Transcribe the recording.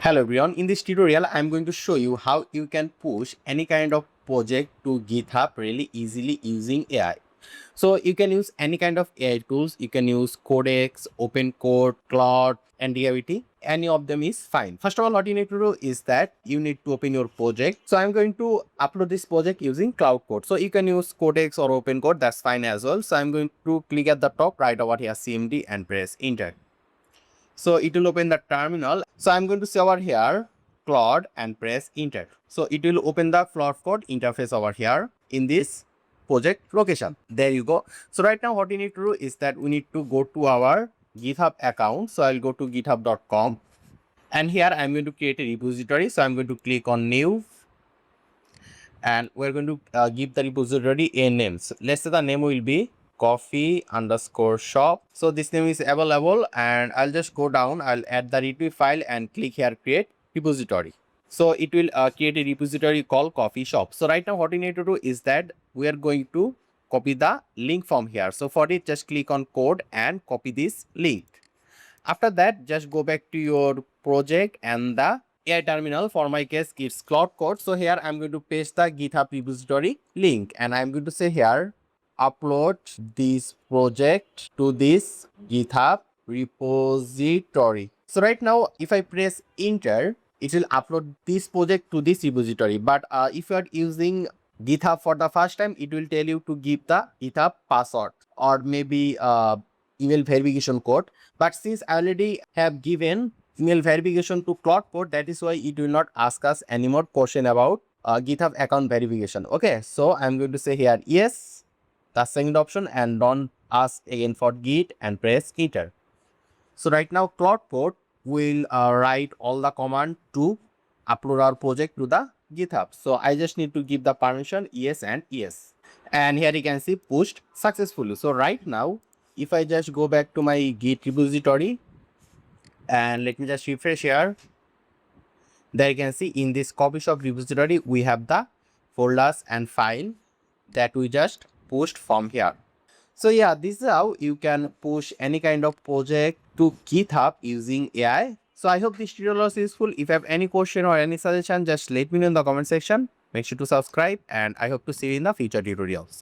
Hello everyone, in this tutorial I'm going to show you how you can push any kind of project to GitHub really easily using AI. So you can use any kind of AI tools. You can use Codex, OpenCode, Claude, and DAVT. Any of them is fine. First of all, what you need to do is that you need to open your project. So I'm going to upload this project using Cloud Code. So you can use Codex or OpenCode, that's fine as well. So I'm going to click at the top right over here CMD and press enter. So it will open the terminal. So I'm going to say over here Claude and press enter. So it will open the Claude Code interface over here in this project location. There you go. So right now what we need to do is that we need to go to our GitHub account. So I'll go to github.com and here I'm going to create a repository. So I'm going to click on new and we're going to give the repository a name. So let's say the name will be coffee_shop. So this name is available and I'll just go down, I'll add the repo file and click here create repository. So it will create a repository called coffee shop. So right now what we need to do is that we are going to copy the link from here. So for it just click on code and copy this link. After that just go back to your project and the AI terminal. For my case it's Cloud Code. So here I'm going to paste the GitHub repository link and I'm going to say here upload this project to this GitHub repository. So right now if I press enter, it will upload this project to this repository. But if you are using GitHub for the first time, it will tell you to give the GitHub password or maybe email verification code. But since I already have given email verification to Cloud Code, that is why it will not ask us any more question about GitHub account verification. Okay, so I'm going to say here yes, the second option, and don't ask again for Git and press enter. So right now Cloud Code will write all the command to upload our project to the GitHub. So I just need to give the permission yes and yes. And here you can see pushed successfully. So right now if I just go back to my Git repository and let me just refresh here, there you can see in this coffee shop repository we have the folders and file that we just pushed from here. So yeah, this is how you can push any kind of project to GitHub using AI. So I hope this tutorial was useful. If you have any question or any suggestion, just let me know in the comment section. Make sure to subscribe and I hope to see you in the future tutorials.